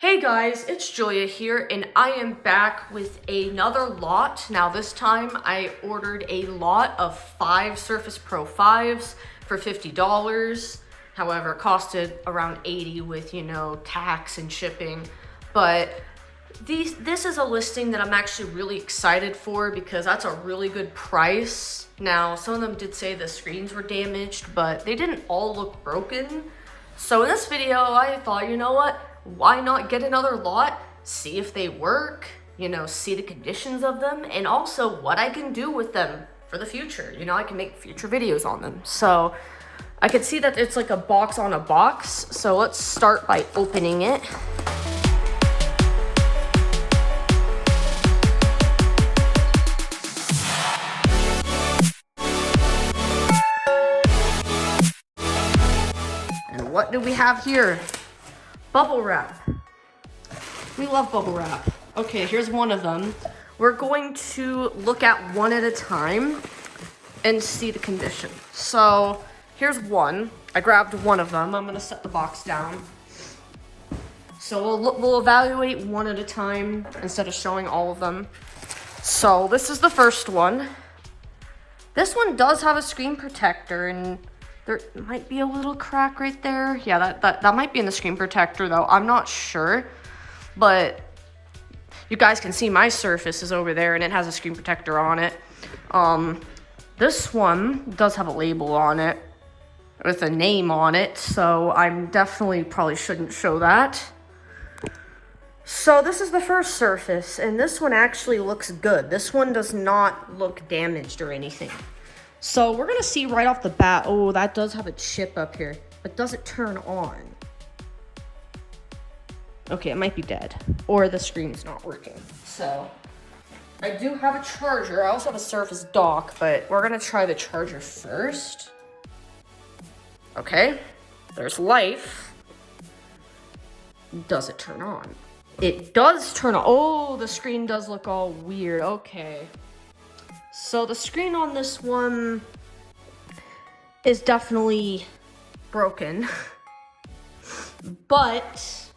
Hey guys, it's Julia here, and I am back with another lot. Now this time I ordered a lot of 5 Surface Pro 5's for $50. However, it costed around $80 with, tax and shipping. But this is a listing that I'm actually really excited for because that's a really good price. Now, some of them did say the screens were damaged, but they didn't all look broken. So in this video, I thought, you know what? Why not get another lot, see if they work, see the conditions of them, and also what I can do with them for the future. I can make future videos on them. So I can see that it's like a box on a box. So let's start by opening it. And what do we have here? Bubble wrap. We love bubble wrap. Okay, here's one of them. We're going to look at one at a time and see the condition. So here's one. I grabbed one of them. I'm gonna set the box down. So we'll evaluate one at a time instead of showing all of them. So this is the first one. This one does have a screen protector, and there might be a little crack right there. Yeah, that might be in the screen protector though. I'm not sure, but you guys can see my Surface is over there and it has a screen protector on it. This one does have a label on it with a name on it, so I'm definitely probably shouldn't show that. So this is the first Surface, and this one actually looks good. This one does not look damaged or anything. So we're gonna see right off the bat, oh, that does have a chip up here, but does it turn on? Okay, it might be dead, or the screen's not working. So I do have a charger. I also have a Surface dock, but we're gonna try the charger first. Okay, there's life. Does it turn on? It does turn on. Oh, the screen does look all weird. Okay. So the screen on this one is definitely broken, but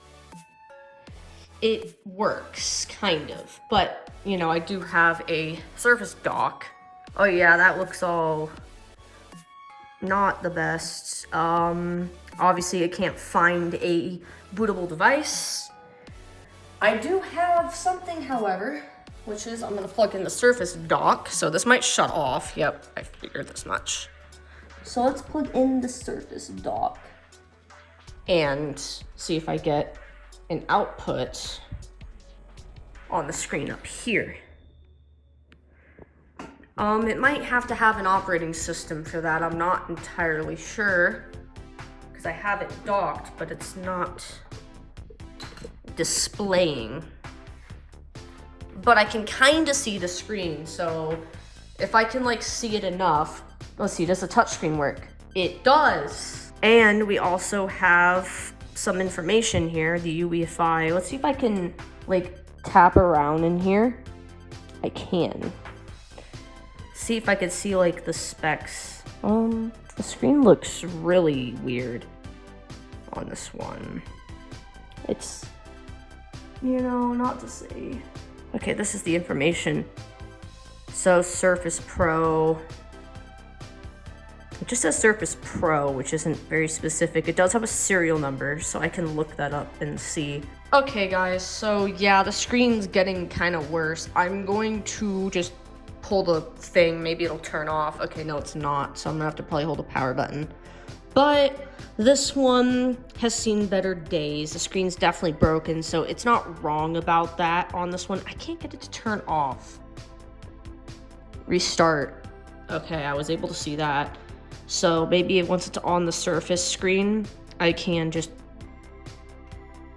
it works, kind of. But, I do have a Surface dock. Oh yeah, that looks all not the best. Obviously, it can't find a bootable device. I do have something, however, which is I'm gonna plug in the Surface dock. So this might shut off. Yep, I figured this much. So let's plug in the Surface dock and see if I get an output on the screen up here. It might have to have an operating system for that. I'm not entirely sure because I have it docked, but it's not displaying. But I can kind of see the screen, so if I can see it enough, let's see, does the touchscreen work? It does. And we also have some information here, the UEFI. Let's see if I can tap around in here. I can. See if I could see the specs. The screen looks really weird on this one. It's, not to say. Okay, this is the information. So Surface Pro, it just says Surface Pro, which isn't very specific. It does have a serial number, so I can look that up and see. Okay guys, so yeah, the screen's getting kind of worse. I'm going to just pull the thing, maybe it'll turn off. Okay, no, it's not, so I'm gonna have to probably hold the power button. But this one has seen better days. The screen's definitely broken, so it's not wrong about that on this one. I can't get it to turn off. Restart. Okay, I was able to see that. So maybe once it's on the Surface screen, I can just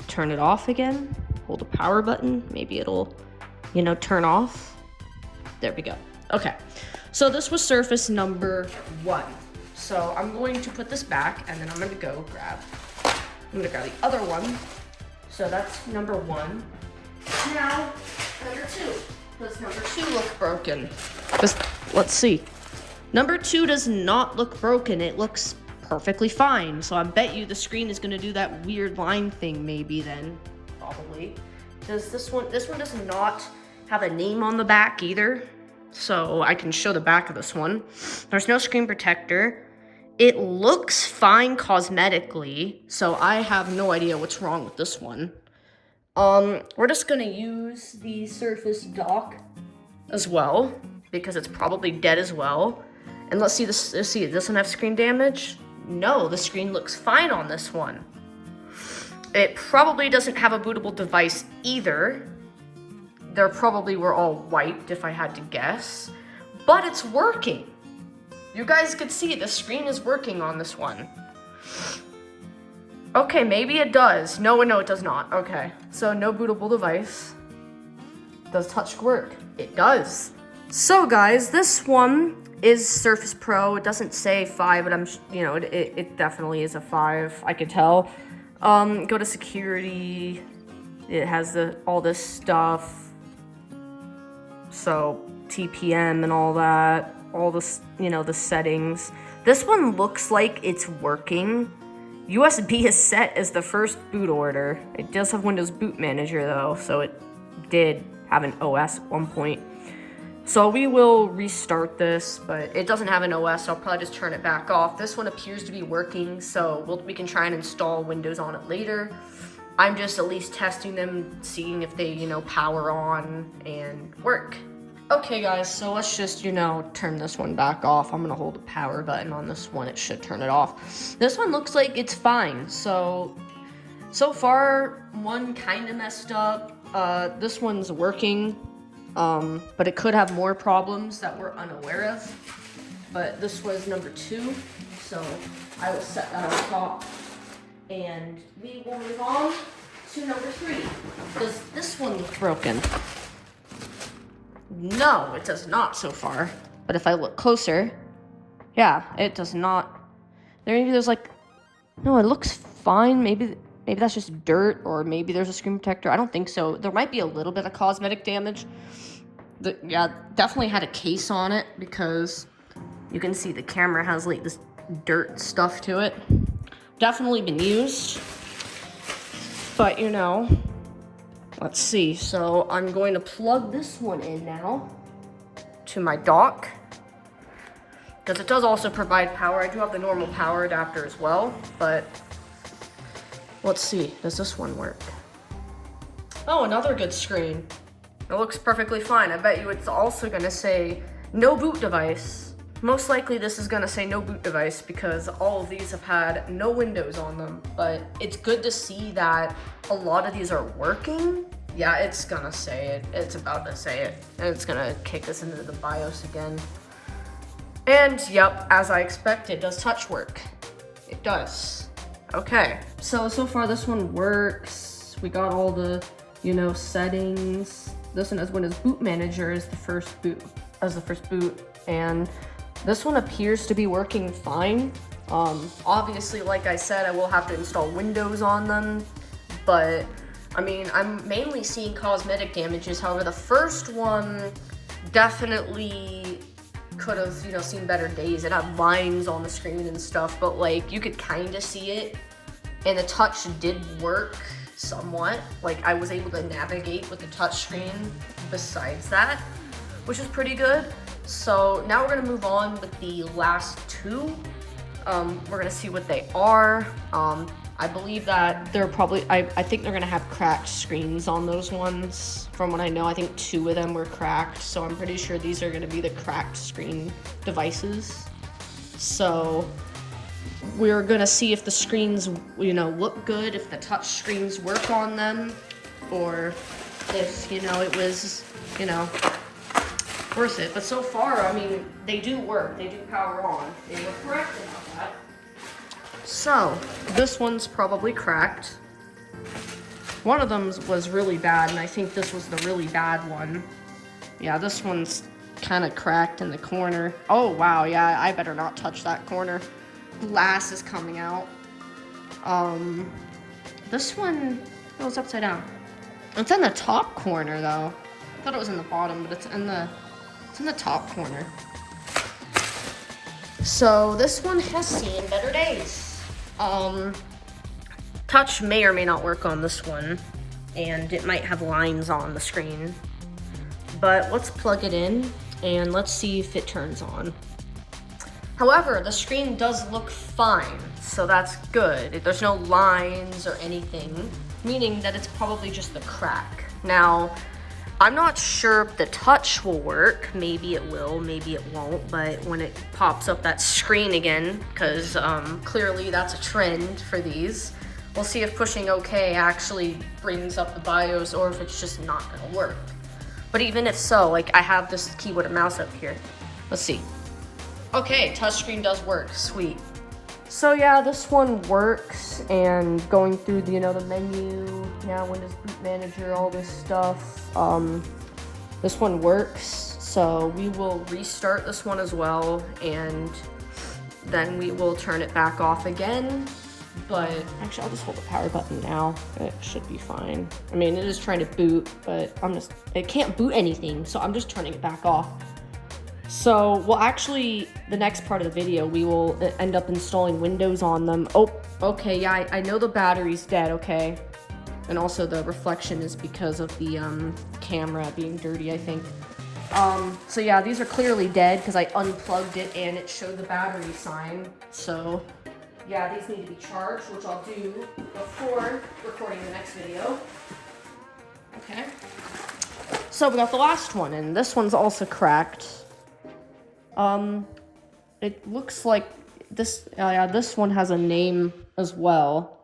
turn it off again. Hold the power button. Maybe it'll, turn off. There we go. Okay, so this was Surface number 1. So I'm going to put this back, and then I'm gonna grab the other one. So that's number 1. Now, number 2. Does number 2 look broken? Let's see. Number 2 does not look broken. It looks perfectly fine. So I bet you the screen is gonna do that weird line thing maybe then. probably. This one does not have a name on the back either. So I can show the back of this one. There's no screen protector. It looks fine cosmetically, so I have no idea what's wrong with this one. We're just gonna use the Surface dock as well, because it's probably dead as well. And let's see this. Let's see, does this one have screen damage? No, the screen looks fine on this one. It probably doesn't have a bootable device either. They probably were all wiped if I had to guess, but it's working. You guys could see the screen is working on this one. Okay, maybe it does. No, it does not. Okay, so no bootable device. Does touch work? It does. So guys, this one is Surface Pro. It doesn't say 5, but I'm, it definitely is a 5. I could tell. Go to security. It has all this stuff. So TPM and all that, all this, the settings. This one looks like it's working. USB is set as the first boot order. It does have Windows Boot Manager though, so it did have an OS at one point. So we will restart this, but it doesn't have an OS, so I'll probably just turn it back off. This one appears to be working, so we can try and install Windows on it later. I'm just at least testing them, seeing if they, power on and work. Okay guys, so let's just, turn this one back off. I'm gonna hold the power button on this one. It should turn it off. This one looks like it's fine. So far, one kind of messed up. This one's working, but it could have more problems that we're unaware of. But this was number 2, so I will set that on top. And we will move on to number 3. Does this one look broken? No, it does not so far. But if I look closer, yeah, it does not. There's like, no, it looks fine. Maybe that's just dirt, or maybe there's a screen protector. I don't think so. There might be a little bit of cosmetic damage. Yeah, definitely had a case on it, because you can see the camera has like this dirt stuff to it. Definitely been used, but let's see. So I'm going to plug this one in now to my dock, because it does also provide power. I do have the normal power adapter as well, but let's see, does this one work? Oh, another good screen. It looks perfectly fine. I bet you it's also gonna say no boot device. Most likely this is gonna say no boot device, because all of these have had no Windows on them, but it's good to see that a lot of these are working. Yeah, it's gonna say it. It's about to say it. And it's gonna kick us into the BIOS again. And yep, as I expected, it does touch work. It does. Okay, so far this one works. We got all the, settings. This one has Windows Boot Manager as the first boot, and this one appears to be working fine. Obviously, like I said, I will have to install Windows on them, but I'm mainly seeing cosmetic damages. However, the first one definitely could have, seen better days. It had lines on the screen and stuff, but like you could kind of see it, and the touch did work somewhat. Like I was able to navigate with the touch screen besides that, which is pretty good. So now we're gonna move on with the last 2. We're gonna see what they are. I believe that they're probably, I think they're gonna have cracked screens on those ones. From what I know, I think 2 of them were cracked, so I'm pretty sure these are gonna be the cracked screen devices. So we're gonna see if the screens, look good, if the touch screens work on them, or if, it was, worth it. But so far, they do work. They do power on. They were correct about that. So, this one's probably cracked. One of them was really bad, and I think this was the really bad one. Yeah, this one's kind of cracked in the corner. Oh, wow, yeah, I better not touch that corner. Glass is coming out. This one goes upside down. It's in the top corner, though. I thought it was in the bottom, but it's in the top corner. So this one has seen better days. Touch may or may not work on this one. and it might have lines on the screen. But let's plug it in and let's see if it turns on. However, the screen does look fine, so that's good. There's no lines or anything, meaning that it's probably just the crack. Now, I'm not sure if the touch will work. Maybe it will, maybe it won't, but when it pops up that screen again, because clearly that's a trend for these, we'll see if pushing OK actually brings up the BIOS or if it's just not gonna work. But even if so, like I have this keyboard and mouse up here. Let's see. Okay, touchscreen does work, sweet. So yeah, this one works, and going through the, the menu, yeah, Windows Boot Manager, all this stuff, this one works. So we will restart this one as well, and then we will turn it back off again. But actually, I'll just hold the power button now. It should be fine. I mean, it is trying to boot, but it can't boot anything, so I'm just turning it back off. So, well, actually, the next part of the video, we will end up installing Windows on them. Oh, okay, yeah, I know the battery's dead, okay. And also the reflection is because of the camera being dirty, I think. So yeah, these are clearly dead because I unplugged it and it showed the battery sign. So, yeah, these need to be charged, which I'll do before recording the next video. Okay. So we got the last one, and this one's also cracked. It looks like this, yeah, this one has a name as well.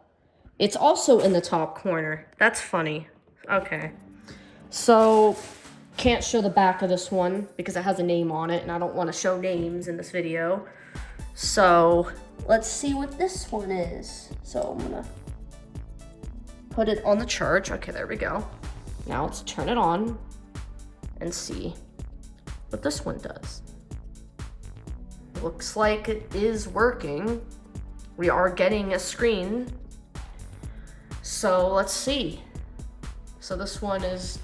It's also in the top corner. That's funny. Okay. So, can't show the back of this one because it has a name on it, and I don't want to show names in this video. So, let's see what this one is. So, I'm gonna put it on the charge. Okay, there we go. Now let's turn it on and see what this one does. Looks like it is working. We are getting a screen. So let's see. So this one is,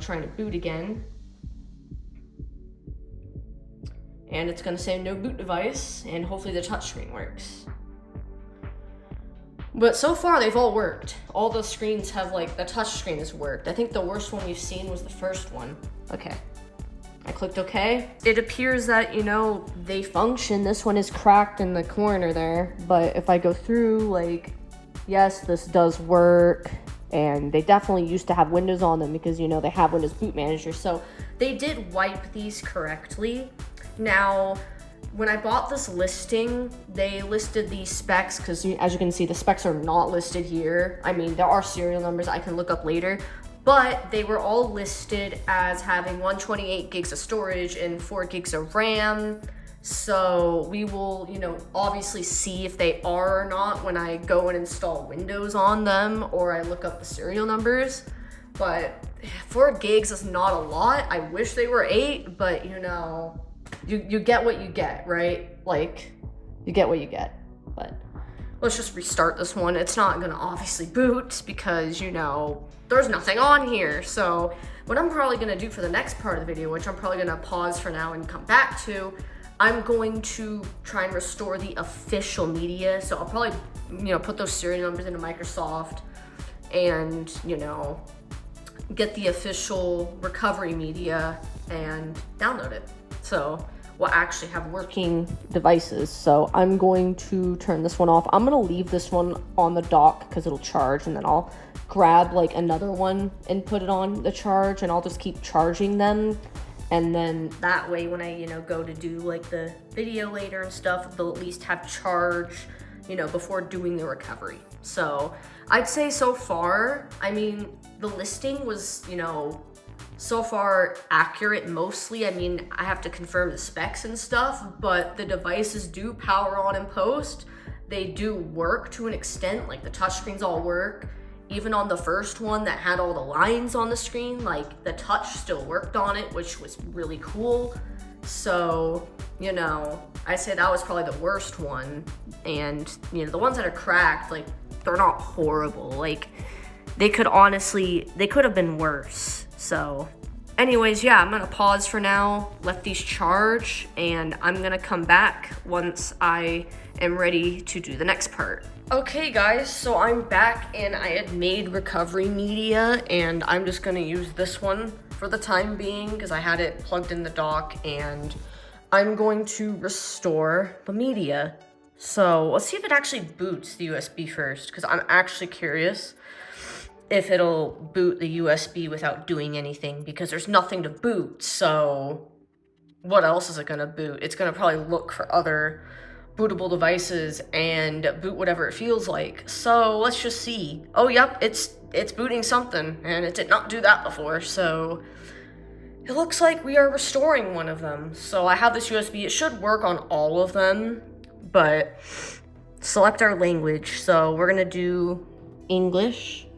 trying to boot again. And it's gonna say no boot device, and hopefully the touchscreen works. But so far they've all worked. All the screens have, the touchscreen has worked. I think the worst one we've seen was the first one. Okay. I clicked OK. It appears that, they function. This one is cracked in the corner there. But if I go through, yes, this does work. And they definitely used to have Windows on them because, they have Windows Boot Manager. So they did wipe these correctly. Now, when I bought this listing, they listed these specs because, as you can see, the specs are not listed here. I mean, there are serial numbers I can look up later. But they were all listed as having 128 gigs of storage and 4 gigs of RAM. So we will, obviously see if they are or not when I go and install Windows on them or I look up the serial numbers. But 4 gigs is not a lot. I wish they were 8, but you get what you get, right? You get what you get. But let's just restart this one. It's not gonna obviously boot because, there's nothing on here. So what I'm probably gonna do for the next part of the video, which I'm probably gonna pause for now and come back to, I'm going to try and restore the official media. So I'll probably, put those serial numbers into Microsoft and, get the official recovery media and download it. So we'll actually have working devices. So I'm going to turn this one off. I'm gonna leave this one on the dock because it'll charge, and then I'll grab another one and put it on the charge, and I'll just keep charging them. And then that way when I, go to do the video later and stuff, they'll at least have charge, before doing the recovery. So I'd say so far, I mean, the listing was, so far accurate mostly. I mean, I have to confirm the specs and stuff, but the devices do power on in post. They do work to an extent, the touchscreens all work. Even on the first one that had all the lines on the screen, the touch still worked on it, which was really cool. So, I'd say that was probably the worst one. And, the ones that are cracked, they're not horrible. They could have been worse. So, Anyways, yeah, I'm gonna pause for now, let these charge, and I'm gonna come back once I am ready to do the next part. Okay guys, so I'm back and I had made recovery media, and I'm just gonna use this one for the time being because I had it plugged in the dock, and I'm going to restore the media. So let's see if it actually boots the USB first, because I'm actually curious if it'll boot the USB without doing anything, because there's nothing to boot. So what else is it gonna boot? It's gonna probably look for other bootable devices and boot whatever it feels like. So let's just see. Oh, yep, it's booting something, and it did not do that before. So it looks like we are restoring one of them. So I have this USB. It should work on all of them, but select our language. So we're gonna do English,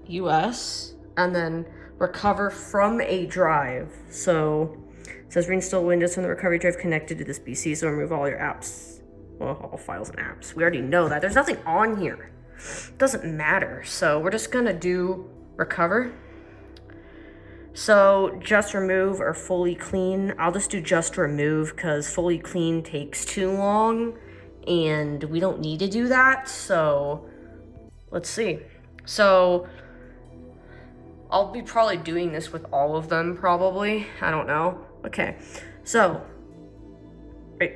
US, and then recover from a drive. So it says reinstall Windows from the recovery drive connected to this PC, so remove all your apps, well, all files and apps. We already know that. There's nothing on here. It doesn't matter. So we're just gonna do recover. So just remove or fully clean. I'll just do just remove because fully clean takes too long and we don't need to do that. So let's see. So I'll be probably doing this with all of them, probably. I don't know. Okay, so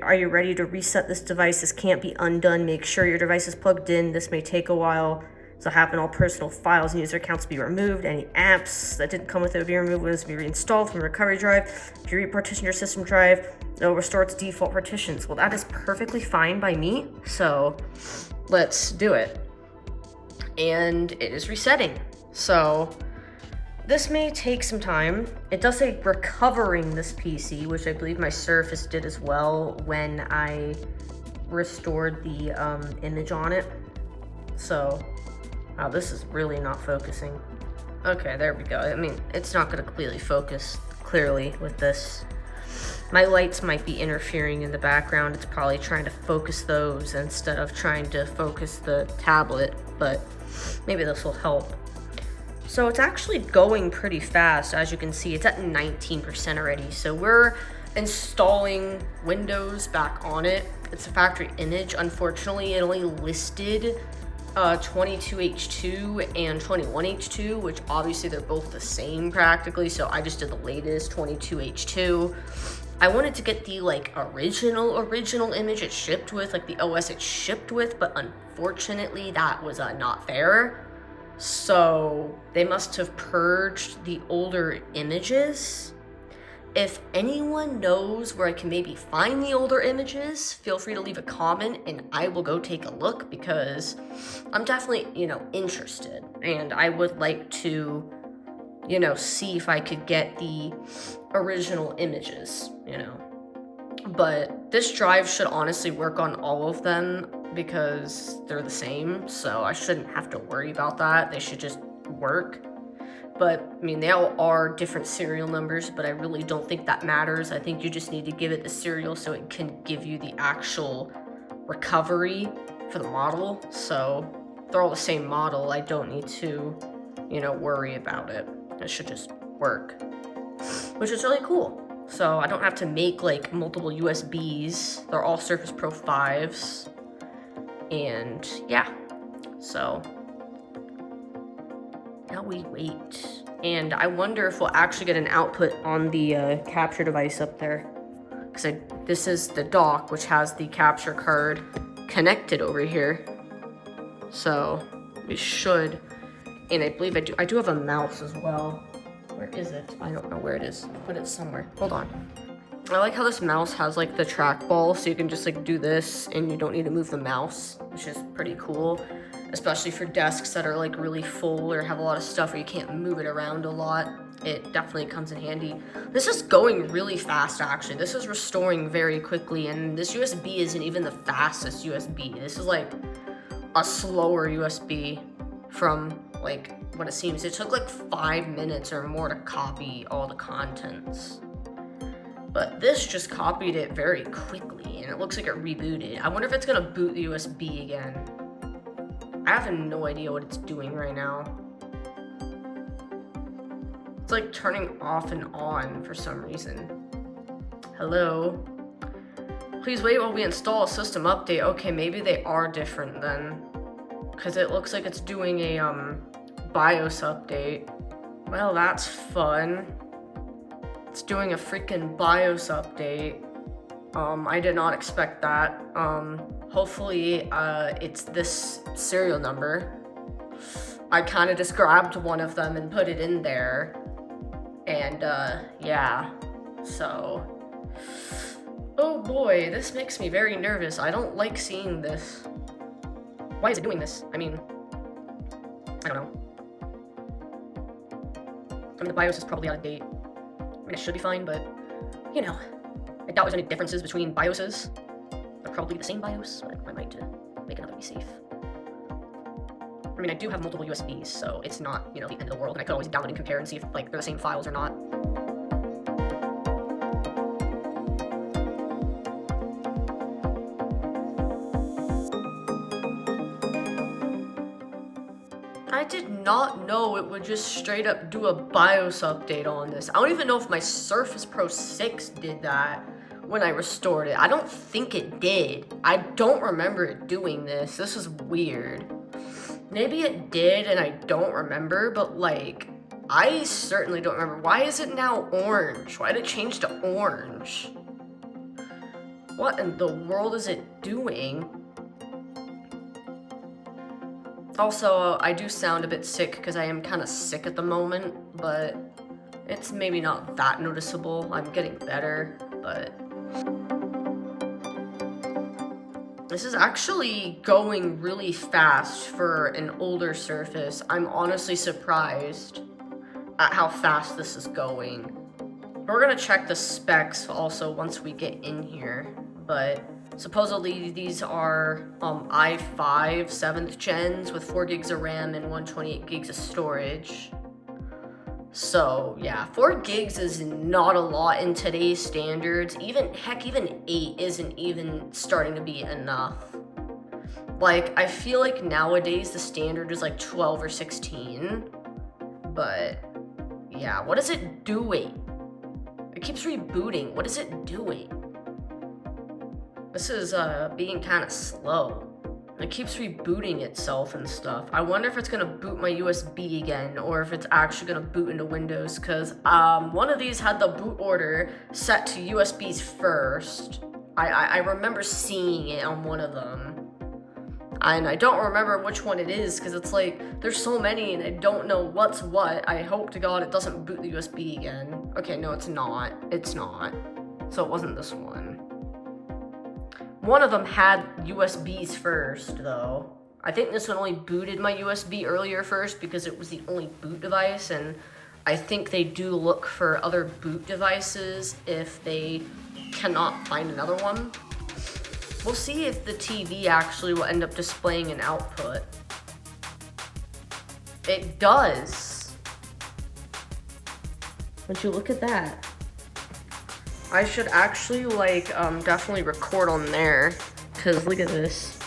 are you ready to reset this device? This can't be undone. Make sure your device is plugged in. This may take a while. So happen all personal files and user accounts will be removed. Any apps that didn't come with it will be removed. Windows will be reinstalled from the recovery drive. If you repartition your system drive, it will restore its default partitions. Well, that is perfectly fine by me. So let's do it. And it is resetting. So this may take some time. It does say recovering this PC, which I believe my Surface did as well when I restored the image on it. So, wow, this is really not focusing. Okay, there we go. I mean, it's not gonna completely focus clearly with this. My lights might be interfering in the background. It's probably trying to focus those instead of trying to focus the tablet, but maybe this will help. So it's actually going pretty fast. As you can see, it's at 19% already. So we're installing Windows back on it. It's a factory image. Unfortunately, it only listed 22H2 and 21H2, which obviously they're both the same practically. So I just did the latest 22H2. I wanted to get the like original image it shipped with, like the OS it shipped with, but unfortunately that was not fair. So they must have purged the older images. If anyone knows where I can maybe find the older images, feel free to leave a comment and I will go take a look, because I'm definitely, interested, and I would like to, see if I could get the original images, But this drive should honestly work on all of them because they're the same, so I shouldn't have to worry about that. They should just work. But, I mean, they all are different serial numbers, but I really don't think that matters. I think you just need to give it the serial so it can give you the actual recovery for the model. So, they're all the same model. I don't need to, worry about it. It should just work, which is really cool. So I don't have to make like multiple USBs. They're all Surface Pro 5's. And yeah, so now we wait. And I wonder if we'll actually get an output on the capture device up there. Because this is the dock, which has the capture card connected over here. So we should, and I believe I do have a mouse as well. Where is it? I don't know where it is. Put it somewhere. Hold on. I like how this mouse has like the trackball, so you can just like do this and you don't need to move the mouse, which is pretty cool, especially for desks that are like really full or have a lot of stuff where you can't move it around a lot. It definitely comes in handy. This is going really fast, actually. This is restoring very quickly, and this USB isn't even the fastest USB. This is like a slower USB from like what it seems. It took like 5 minutes or more to copy all the contents. But this just copied it very quickly, and it looks like it rebooted. I wonder if it's gonna boot the USB again. I have no idea what it's doing right now. It's like turning off and on for some reason. Hello? Please wait while we install a system update. Okay, maybe they are different then. Because it looks like it's doing a BIOS update. Well, that's fun. It's doing a freaking BIOS update. I did not expect that. Hopefully, it's this serial number. I kind of just grabbed one of them and put it in there. And, yeah. So, oh boy, this makes me very nervous. I don't like seeing this. Why is it doing this? I mean, I don't know. I mean, the BIOS is probably out of date. I mean, it should be fine, but, you know, I doubt there's any differences between BIOSes. They're probably the same BIOS, but I might make another be safe. I mean, I do have multiple USBs, so it's not, you know, the end of the world, and I could always download and compare and see if, like, they're the same files or not. I did not know it would just straight up do a BIOS update on this. I don't even know if my Surface Pro 6 did that when I restored it. I don't think it did. I don't remember it doing this. This is weird. Maybe it did and I don't remember, but like, I certainly don't remember. Why is it now orange? Why did it change to orange? What in the world is it doing? Also, I do sound a bit sick because I am kind of sick at the moment, but it's maybe not that noticeable. I'm getting better, but this is actually going really fast for an older Surface. I'm honestly surprised at how fast this is going. We're gonna check the specs also once we get in here, but supposedly these are i5 7th gens with 4 gigs of RAM and 128 gigs of storage. So yeah, 4 gigs is not a lot in today's standards. Even 8 isn't even starting to be enough. Like, I feel like nowadays the standard is like 12 or 16. But yeah, what is it doing? It keeps rebooting. What is it doing? This is being kind of slow. It keeps rebooting itself and stuff. I wonder if it's gonna boot my USB again, or if it's actually gonna boot into Windows, because one of these had the boot order set to USBs first. I remember seeing it on one of them. And I don't remember which one it is, because it's like, there's so many and I don't know what's what. I hope to God it doesn't boot the USB again. Okay, no, it's not. It's not. So it wasn't this one. One of them had USBs first, though. I think this one only booted my USB earlier first because it was the only boot device, and I think they do look for other boot devices if they cannot find another one. We'll see if the TV actually will end up displaying an output. It does. Would you look at that? I should actually, like, definitely record on there, because look at this.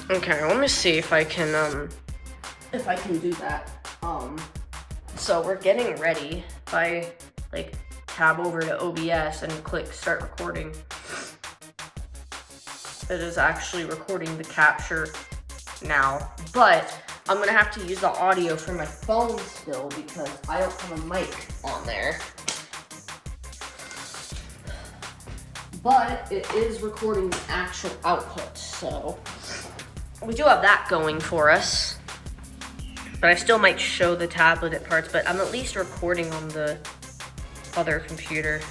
Okay, let me see if I can do that. So we're getting ready. If I, like, tab over to OBS and click start recording, it is actually recording the capture now, but I'm gonna have to use the audio from my phone still because I don't have a mic on there. But it is recording the actual output, so we do have that going for us. But I still might show the tablet at parts, but I'm at least recording on the other computer.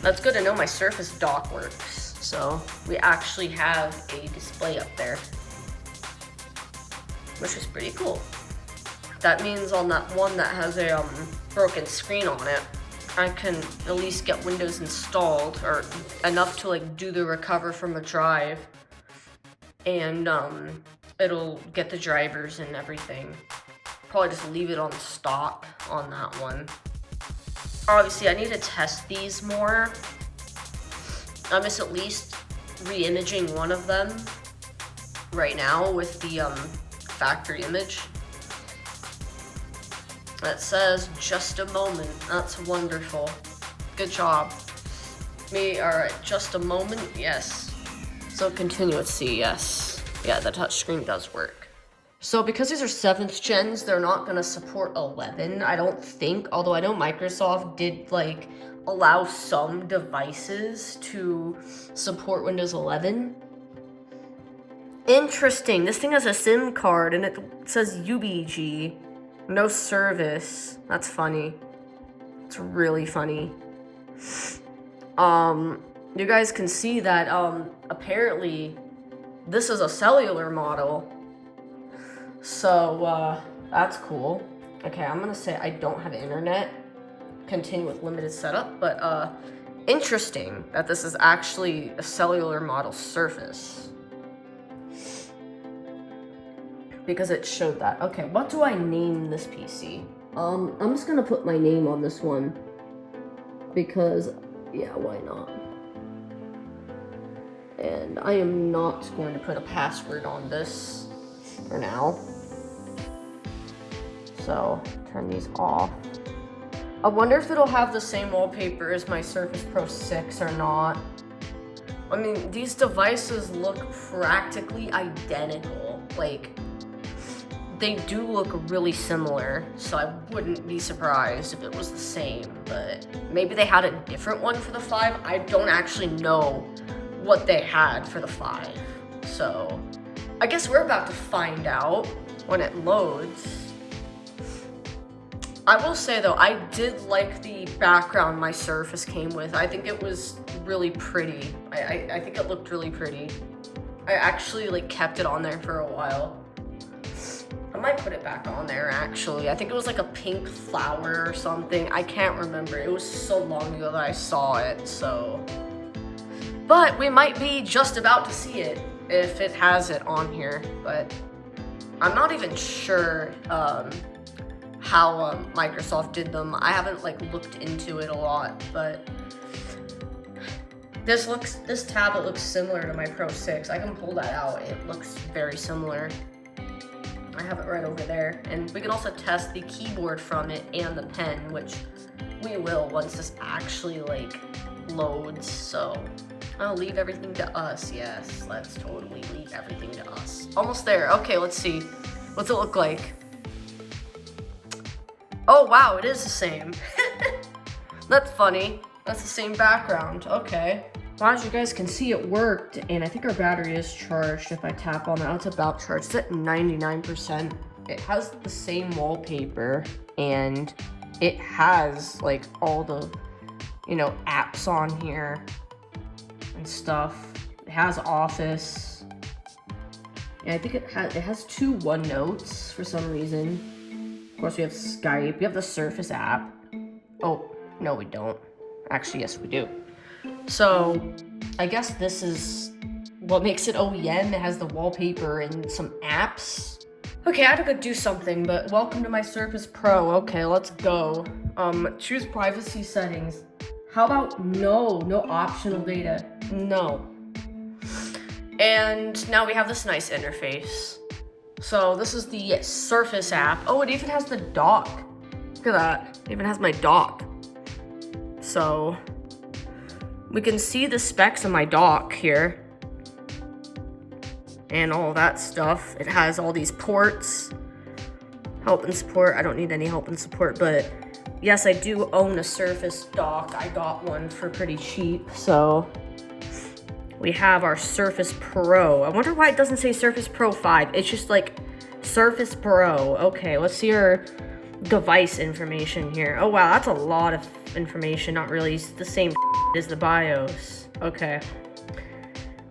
That's good to know my Surface dock works, so we actually have a display up there, which is pretty cool. That means on that one that has a broken screen on it, I can at least get Windows installed, or enough to like do the recover from a drive, and it'll get the drivers and everything. Probably just leave it on stock on that one. Obviously, I need to test these more. I miss at least re-imaging one of them right now with the factory image. It says just a moment. That's wonderful. Good job. Alright, just a moment, yes. So continue, let's see, yes. Yeah, the touchscreen does work. So because these are 7th gens, they're not gonna support 11, I don't think. Although I know Microsoft did like allow some devices to support Windows 11. Interesting, this thing has a SIM card and it says UBG. No service. That's funny. It's really funny. You guys can see that, apparently this is a cellular model. So, that's cool. Okay, I'm gonna say I don't have internet. Continue with limited setup, but, interesting that this is actually a cellular model Surface. Because it showed that. Okay, what do I name this PC? I'm just gonna put my name on this one. Because, yeah, why not? And I am not going to put a password on this for now. So, turn these off. I wonder if it'll have the same wallpaper as my Surface Pro 6 or not. I mean, these devices look practically identical. Like, they do look really similar, so I wouldn't be surprised if it was the same, but maybe they had a different one for the 5. I don't actually know what they had for the 5. So, I guess we're about to find out when it loads. I will say though, I did like the background my Surface came with. I think it was really pretty. I think it looked really pretty. I actually like kept it on there for a while. I might put it back on there actually. I think it was like a pink flower or something. I can't remember. It was so long ago that I saw it, so. But we might be just about to see it if it has it on here, but I'm not even sure how Microsoft did them. I haven't like looked into it a lot, but this tablet looks similar to my Pro 6. I can pull that out. It looks very similar. I have it right over there. And we can also test the keyboard from it and the pen, which we will once this actually like loads. So I'll leave everything to us. Yes, let's totally leave everything to us. Almost there. Okay, let's see. What's it look like? Oh wow, it is the same. That's funny. That's the same background. Okay. Well, as you guys can see, it worked, and I think our battery is charged. If I tap on that, it's about charged. It's at 99%. It has the same wallpaper, and it has like all the, you know, apps on here and stuff. It has Office. And I think it has 2 OneNotes for some reason. Of course, we have Skype. We have the Surface app. Oh, no, we don't. Actually, yes, we do. So, I guess this is what makes it OEM. It has the wallpaper and some apps. Okay, I had to go do something, but welcome to my Surface Pro. Okay, let's go. Choose privacy settings. How about no optional data? No. And now we have this nice interface. So this is the Surface app. Oh, it even has the dock. Look at that. It even has my dock. So we can see the specs of my dock here. And all that stuff. It has all these ports. Help and support. I don't need any help and support, but yes, I do own a Surface dock. I got one for pretty cheap, so we have our Surface Pro. I wonder why it doesn't say Surface Pro 5. It's just like Surface Pro. Okay, let's see our device information here. Oh wow, that's a lot of information. Not really the same as the BIOS. Okay.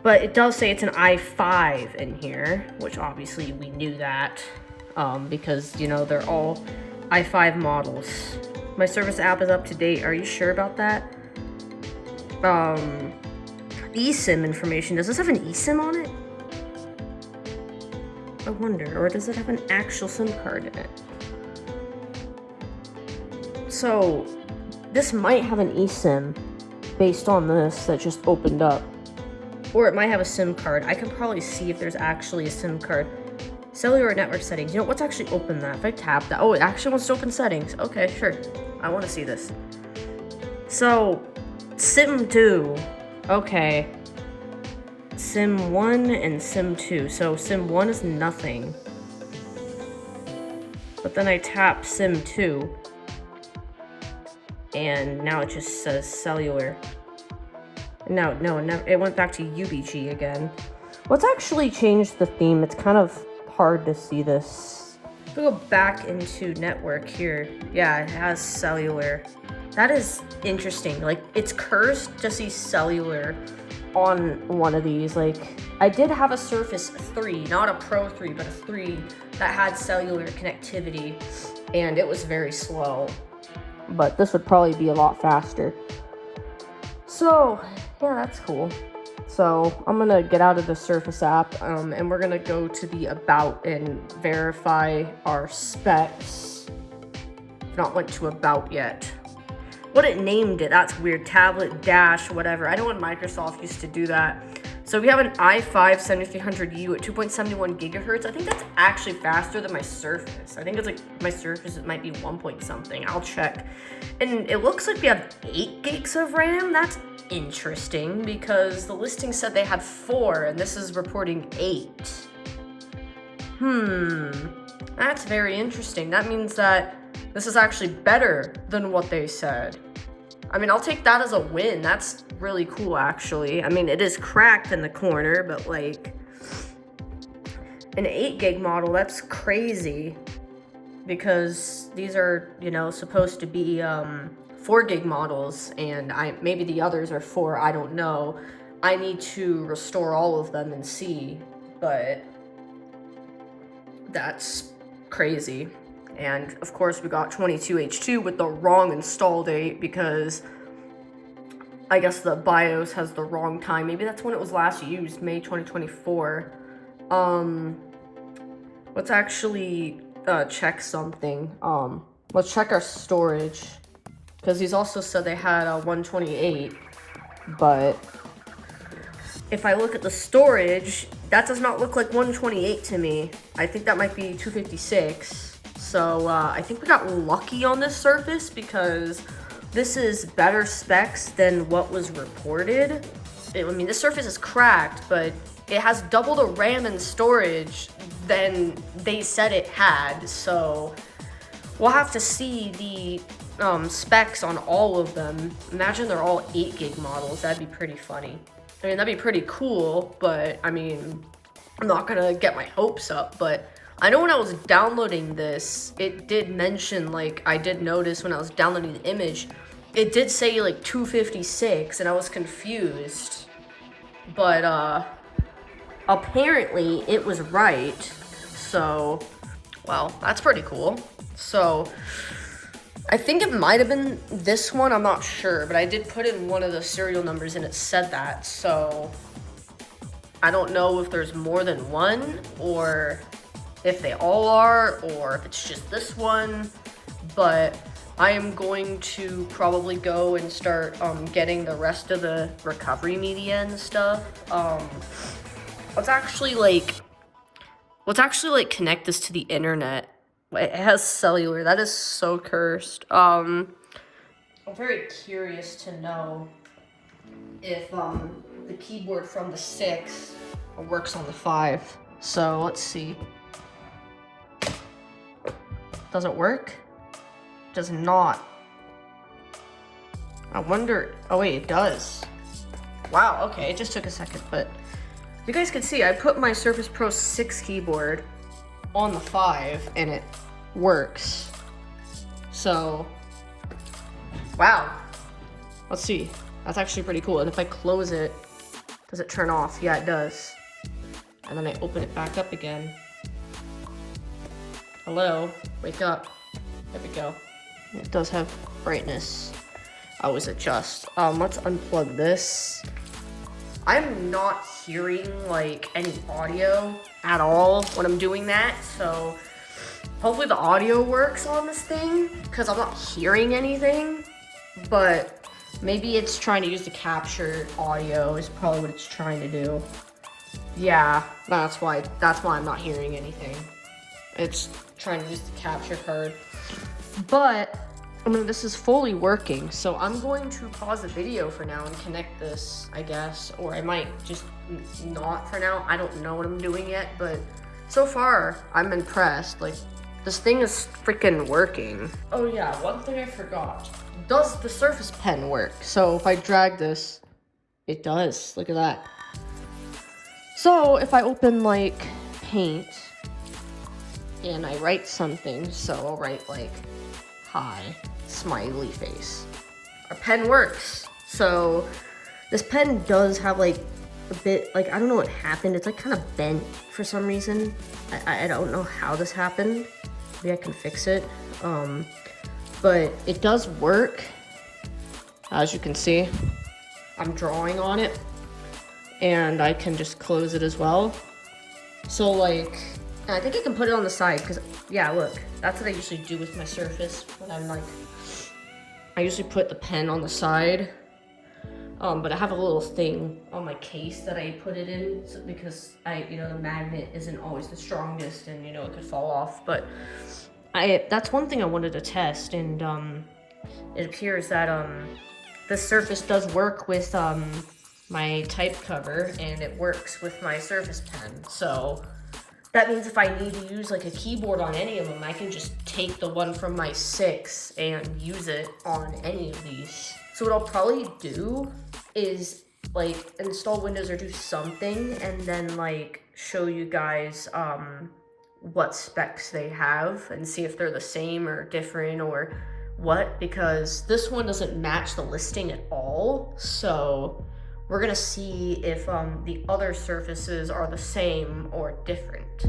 But it does say it's an i5 in here, which obviously we knew that because, you know, they're all i5 models. My Surface app is up to date. Are you sure about that? eSIM information. Does this have an eSIM on it? I wonder. Or does it have an actual SIM card in it? So, this might have an eSIM based on this that just opened up. Or it might have a SIM card. I can probably see if there's actually a SIM card. Cellular network settings. You know, let's actually open that. If I tap that. Oh, it actually wants to open settings. Okay, sure. I want to see this. So, SIM 2. Okay. SIM 1 and SIM 2. So, SIM 1 is nothing. But then I tap SIM 2. And now it just says cellular. No, it went back to UBG again. Let's actually change the theme. It's kind of hard to see this. If we go back into network here, yeah, it has cellular. That is interesting. Like, it's cursed to see cellular on one of these. Like, I did have a Surface 3, not a Pro 3, but a 3 that had cellular connectivity, and it was very slow. But this would probably be a lot faster. So, yeah, that's cool. So, I'm gonna get out of the Surface app, and we're gonna go to the About and verify our specs. Not went to About yet. What it named it, that's weird. Tablet, Dash, whatever. I know when Microsoft used to do that. So we have an i5 7300U at 2.71 gigahertz. I think that's actually faster than my Surface. I think it's like my Surface, it might be 1 point something. I'll check. And it looks like we have 8 gigs of RAM. That's interesting because the listing said they had 4 and this is reporting 8. That's very interesting. That means that this is actually better than what they said. I mean, I'll take that as a win. That's really cool, actually. I mean, it is cracked in the corner, but like an 8 gig model, that's crazy because these are, you know, supposed to be 4 gig models, and maybe the others are 4, I don't know. I need to restore all of them and see, but that's crazy. And of course we got 22H2 with the wrong install date because I guess the BIOS has the wrong time. Maybe that's when it was last used, May 2024. Let's actually check something. Let's check our storage because these also said they had a 128, but if I look at the storage, that does not look like 128 to me. I think that might be 256. So I think we got lucky on this Surface because this is better specs than what was reported. I mean, this Surface is cracked, but it has double the RAM and storage than they said it had. So we'll have to see the specs on all of them. Imagine they're all 8 gig models. That'd be pretty funny. I mean, that'd be pretty cool, but I mean, I'm not gonna get my hopes up, but I know when I was downloading this, it did mention, like, I did notice when I was downloading the image, it did say, like, 256, and I was confused. But, apparently, it was right. So, well, that's pretty cool. So, I think it might have been this one, I'm not sure, but I did put in one of the serial numbers, and it said that. So, I don't know if there's more than one, or if they all are, or if it's just this one, but I am going to probably go and start getting the rest of the recovery media and stuff. Let's actually connect this to the internet. It has cellular. That is so cursed. I'm very curious to know if the keyboard from the 6 works on the 5. So let's see. Does it work? Does not. I wonder. Oh wait, it does. Wow, okay, it just took a second, but you guys can see I put my Surface Pro 6 keyboard on the 5 and it works. So, wow. Let's see. That's actually pretty cool. And if I close it, does it turn off? Yeah, it does. And then I open it back up again. Hello, wake up. There we go. It does have brightness. I always adjust. Let's unplug this. I'm not hearing like any audio at all when I'm doing that, so hopefully the audio works on this thing because I'm not hearing anything. But Maybe it's trying to use to capture audio is probably what it's trying to do. Yeah, that's why I'm not hearing anything. It's trying to use the capture card. But, I mean, this is fully working, so I'm going to pause the video for now and connect this, I guess. Or I might just not for now. I don't know what I'm doing yet, but so far, I'm impressed. Like, this thing is freaking working. Oh yeah, one thing I forgot. Does the Surface Pen work? So if I drag this, it does. Look at that. So if I open like Paint and I write something, so I'll write like hi, smiley face. Our pen works. So this pen does have like a bit, like, I don't know what happened. It's like kind of bent for some reason. I don't know how this happened. Maybe I can fix it. But it does work. As you can see, I'm drawing on it. And I can just close it as well. So like, I think I can put it on the side because, yeah, look, that's what I usually do with my Surface when I'm like, I usually put the pen on the side. But I have a little thing on my case that I put it in because the magnet isn't always the strongest and, it could fall off. But that's one thing I wanted to test, and it appears that the Surface does work with my type cover, and it works with my Surface Pen. So that means if I need to use like a keyboard on any of them, I can just take the one from my 6 and use it on any of these. So what I'll probably do is like install Windows or do something and then like show you guys what specs they have and see if they're the same or different or what, because this one doesn't match the listing at all. So we're gonna see if the other Surfaces are the same or different.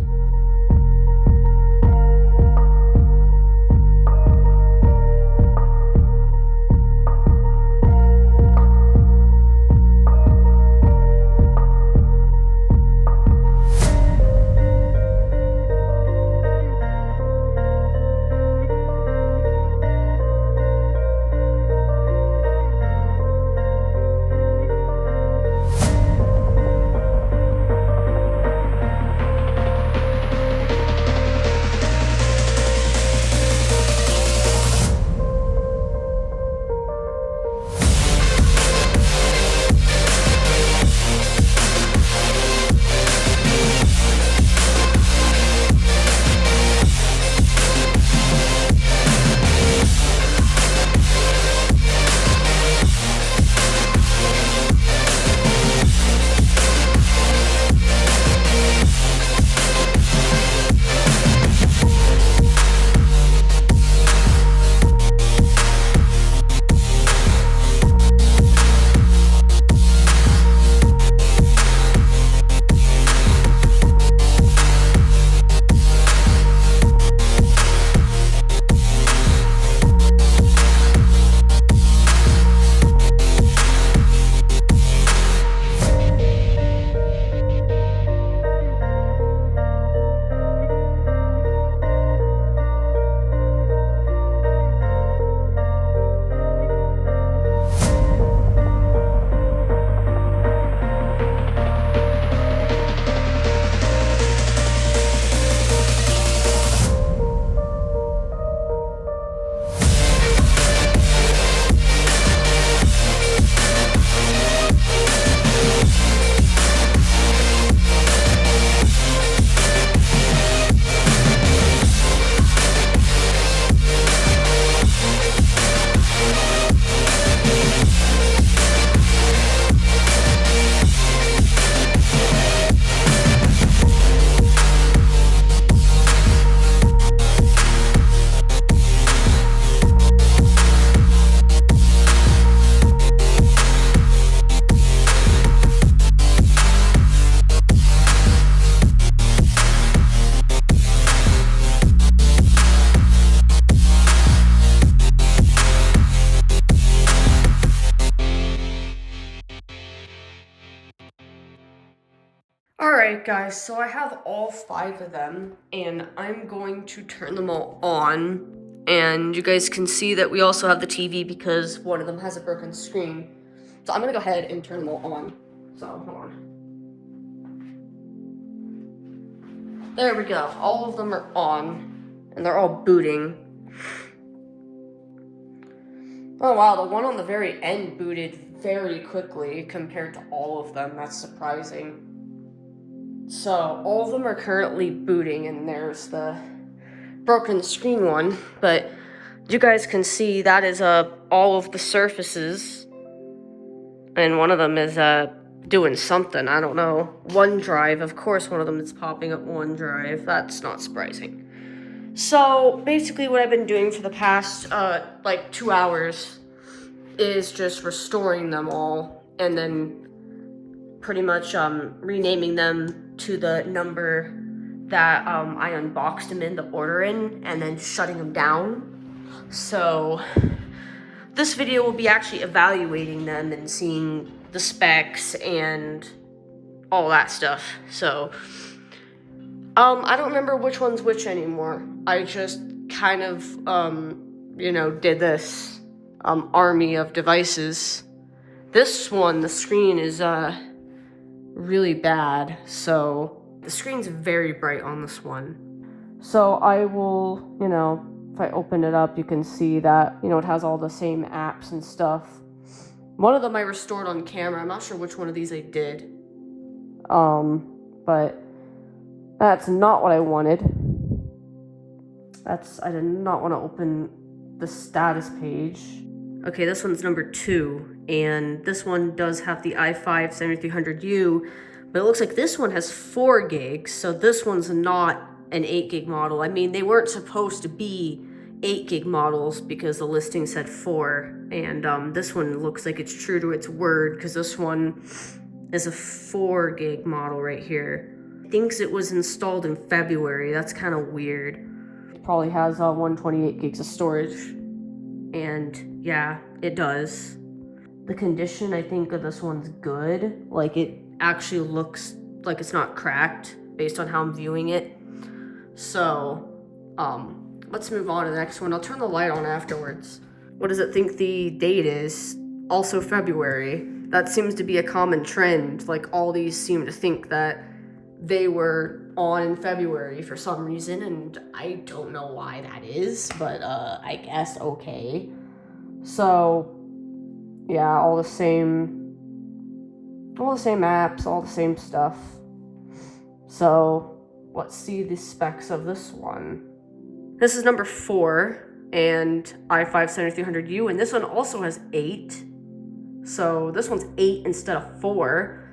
Alright guys, so I have all 5 of them, and I'm going to turn them all on And you guys can see that we also have the TV because one of them has a broken screen. So I'm gonna go ahead and turn them all on. So, hold on. There we go. All of them are on, and they're all booting. Oh wow, the one on the very end booted very quickly compared to all of them. That's surprising. So, all of them are currently booting, and there's the broken screen one. But you guys can see that is all of the surfaces. And one of them is doing something, I don't know. OneDrive, of course one of them is popping up OneDrive. That's not surprising. So basically what I've been doing for the past like 2 hours is just restoring them all and then pretty much renaming them to the number that I unboxed them in the order in, and then shutting them down. So this video will be actually evaluating them and seeing the specs and all that stuff. So I don't remember which one's which anymore. I just kind of, you know, did this army of devices. This one, the screen is really bad. So the screen's very bright on this one. So I will, you know, if I open it up, you can see that, you know, it has all the same apps and stuff. One of them I restored on camera. I'm not sure which one of these I did. But that's not what I wanted. I did not want to open the status page. Okay, this one's number 2, and this one does have the i5 7300U, but it looks like this one has 4 gigs, so this one's not an 8 gig model. I mean, they weren't supposed to be 8 gig models because the listing said 4, and this one looks like it's true to its word because this one is a 4 gig model right here. It thinks it was installed in February. That's kind of weird. It probably has 128 gigs of storage, and yeah, it does. The condition, I think, of this one's good. Like, it actually looks like it's not cracked based on how I'm viewing it. So, let's move on to the next one. I'll turn the light on afterwards. What does it think the date is? Also February. That seems to be a common trend. Like, all these seem to think that they were on in February for some reason, and I don't know why that is, but I guess okay. So, yeah, all the same apps, all the same stuff. So, let's see the specs of this one. This is number 4, and i5 7300U, and this one also has 8. So this one's 8 instead of 4.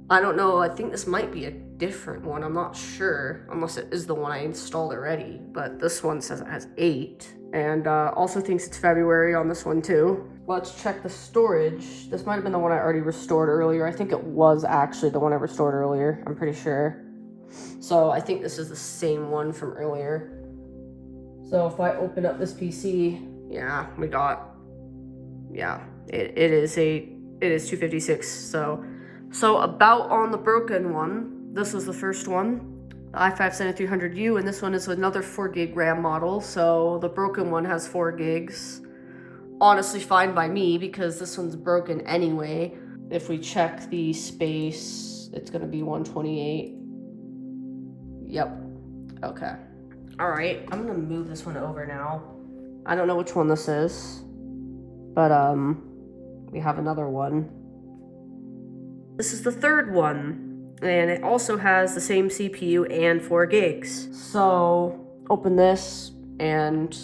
I don't know, I think this might be a different one, I'm not sure, unless it is the one I installed already, but this one says it has 8, and also thinks it's February on this one too. Let's check the storage. This might have been the one I already restored earlier. I think it was actually the one I restored earlier, I'm pretty sure. So I think this is the same one from earlier. So if I open up this PC, yeah, we got, yeah, it is 256. So about on the broken one, this was the first one, the i5 7300U, and this one is another 4 gig RAM model. So the broken one has 4 gigs. Honestly, fine by me because this one's broken anyway. If we check the space, it's gonna be 128. Yep. Okay. All right, I'm gonna move this one over now. I don't know which one this is, but we have another one. This is the third one, and it also has the same CPU and 4 gigs. So open this, and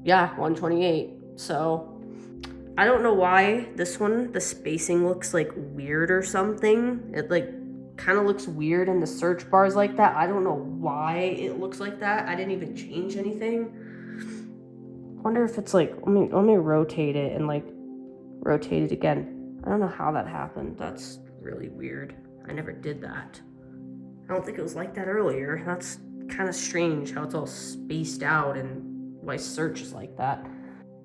yeah, 128. So I don't know why this one, the spacing looks like weird or something. It like kind of looks weird in the search bars like that. I don't know why it looks like that. I didn't even change anything. Wonder if it's like, let me rotate it and like rotate it again. I don't know how that happened. That's really weird. I never did that. I don't think it was like that earlier. That's kind of strange how it's all spaced out and why search is like that.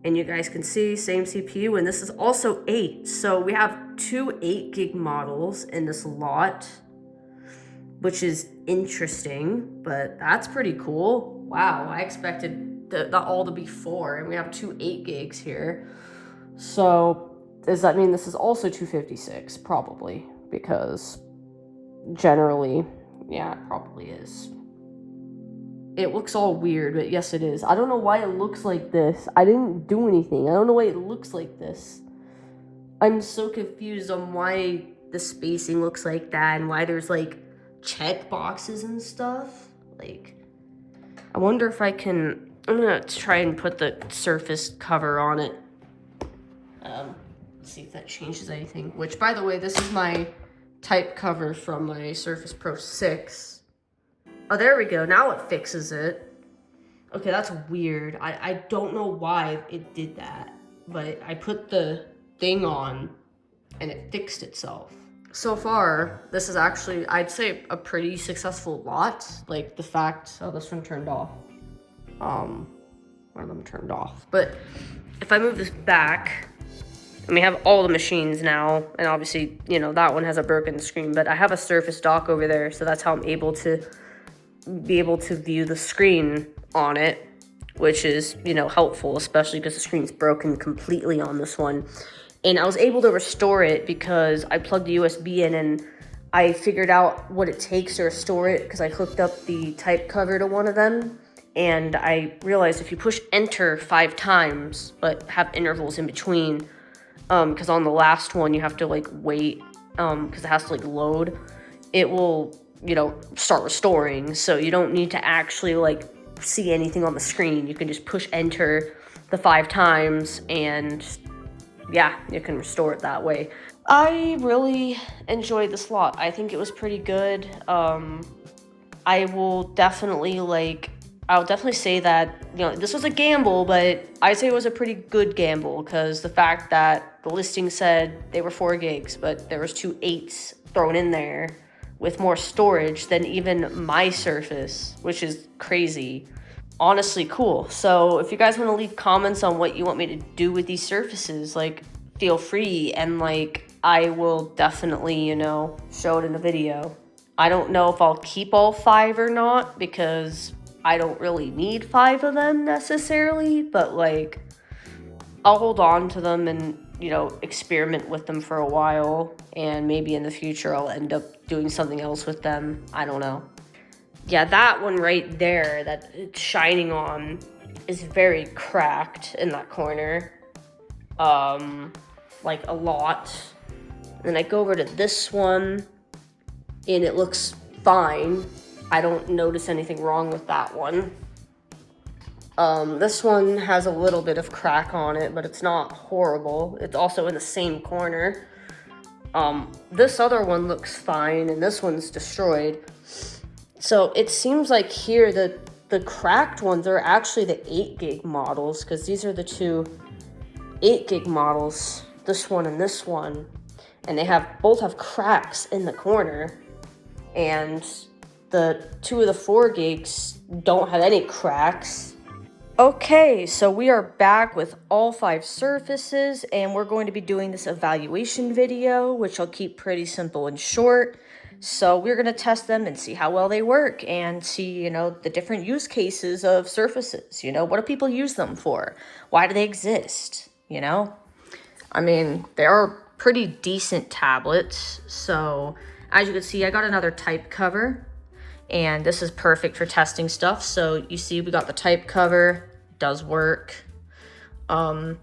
And you guys can see, same CPU, and this is also 8. So we have 2 8 gig models in this lot, which is interesting, but that's pretty cool. Wow, I expected all to be 4, and we have 2 8 gigs here. So does that mean this is also 256? Probably, because generally, yeah, it probably is. It looks all weird, but yes, it is. I don't know why it looks like this. I didn't do anything. I don't know why it looks like this. I'm so confused on why the spacing looks like that and why there's like check boxes and stuff. Like, I wonder if I can, I'm gonna try and put the surface cover on it. See if that changes anything. Which, by the way, this is my type cover from my Surface Pro 6. Oh, there we go. Now it fixes it. Okay, that's weird. I don't know why it did that, but I put the thing on and it fixed itself. So far, this is actually, I'd say, a pretty successful lot. Like the fact, oh, this one turned off. One of them turned off. But if I move this back, and we have all the machines now, and obviously, you know, that one has a broken screen, but I have a Surface dock over there, so that's how I'm able to view the screen on it, which is, you know, helpful, especially because the screen's broken completely on this one. And I was able to restore it because I plugged the USB in and I figured out what it takes to restore it because I hooked up the type cover to one of them. And I realized if you push enter 5 times, but have intervals in between, because on the last one you have to like wait, because it has to like load, it will, you know, start restoring. So you don't need to actually like see anything on the screen. You can just push enter the 5 times and yeah, you can restore it that way. I really enjoyed this lot. I think it was pretty good. I'll definitely say that, you know, this was a gamble, but I'd say it was a pretty good gamble because the fact that the listing said they were 4 gigs, but there was 2 8s thrown in there with more storage than even my Surface, which is crazy. Honestly cool. So if you guys want to leave comments on what you want me to do with these Surfaces, like, feel free, and like I will definitely, you know, show it in a video. I don't know if I'll keep all 5 or not because I don't really need 5 of them necessarily, but like I'll hold on to them and, you know, experiment with them for a while, and maybe in the future I'll end up doing something else with them. I don't know. Yeah, that one right there that it's shining on is very cracked in that corner. Like a lot. Then I go over to this one and it looks fine. I don't notice anything wrong with that one. This one has a little bit of crack on it, but it's not horrible. It's also in the same corner. This other one looks fine and this one's destroyed. So it seems like here the cracked ones are actually the 8 gig models, because these are the 2 8 gig models, this one and this one, and they both have cracks in the corner, and the 2 of the 4 gigs don't have any cracks. Okay, so we are back with all 5 Surfaces, and we're going to be doing this evaluation video, which I'll keep pretty simple and short. So we're going to test them and see how well they work and see, you know, the different use cases of Surfaces. You know, what do people use them for? Why do they exist? You know, I mean, they are pretty decent tablets. So as you can see, I got another type cover, and this is perfect for testing stuff. So you see, we got the type cover, it does work. One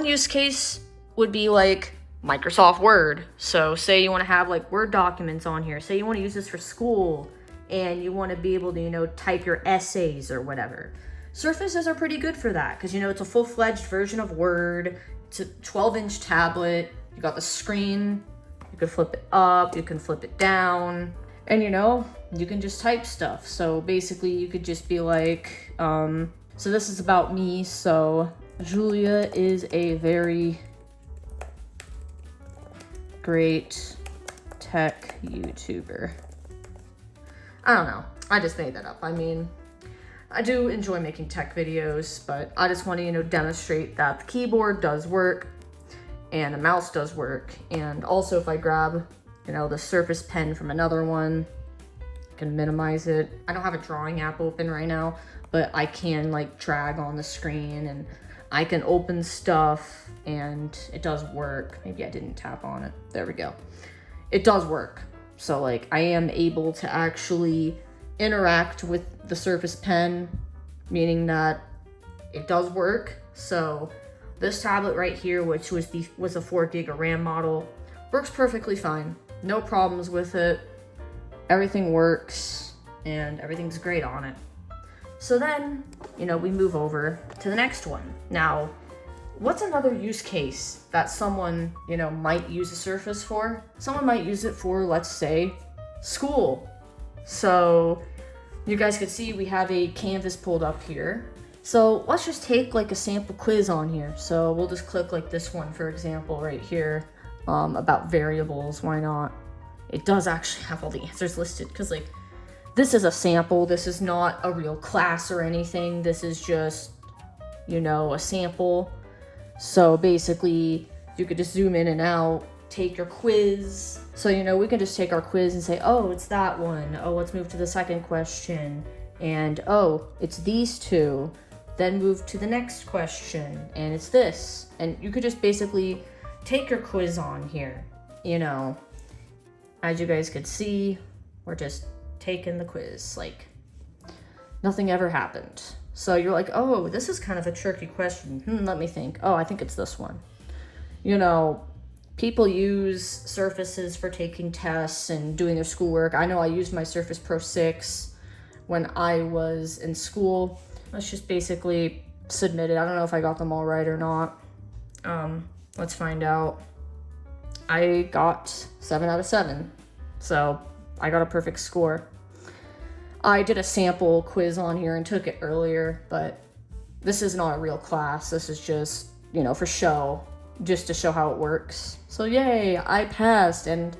use case would be like Microsoft Word. So say you want to have like Word documents on here. Say you want to use this for school and you want to be able to, you know, type your essays or whatever. Surfaces are pretty good for that because, you know, it's a full-fledged version of Word. It's a 12-inch tablet. You got the screen. You can flip it up. You can flip it down. And, you know, you can just type stuff. So basically you could just be like, so this is about me. So Julia is a very great tech YouTuber. I don't know. I just made that up. I mean, I do enjoy making tech videos, but I just want to, you know, demonstrate that the keyboard does work and the mouse does work. And also if I grab, you know, the Surface Pen from another one, can minimize it. I don't have a drawing app open right now, but I can like drag on the screen and I can open stuff and it does work. Maybe I didn't tap on it. There we go. It does work. So like I am able to actually interact with the Surface Pen, meaning that it does work. So this tablet right here, which was a 4 gig of RAM model, works perfectly fine. No problems with it. Everything works and everything's great on it. So then, you know, we move over to the next one. Now, what's another use case that someone, you know, might use a Surface for? Someone might use it for, let's say, school. So you guys could see we have a canvas pulled up here. So let's just take like a sample quiz on here. So we'll just click like this one, for example, right here, about variables. Why not? It does actually have all the answers listed because like this is a sample. This is not a real class or anything. This is just, you know, a sample. So basically you could just zoom in and out, take your quiz. So, you know, we can just take our quiz and say, oh, it's that one. Oh, let's move to the second question. And oh, it's these two. Then move to the next question and it's this. And you could just basically take your quiz on here. You know, as you guys could see, we're just taking the quiz. Like nothing ever happened. So you're like, oh, this is kind of a tricky question. Let me think. Oh, I think it's this one. You know, people use Surfaces for taking tests and doing their schoolwork. I know I used my Surface Pro 6 when I was in school. Let's just basically submit it. I don't know if I got them all right or not. Let's find out. I got 7 out of 7. So I got a perfect score. I did a sample quiz on here and took it earlier, but this is not a real class. This is just, you know, for show, just to show how it works. So yay, I passed. And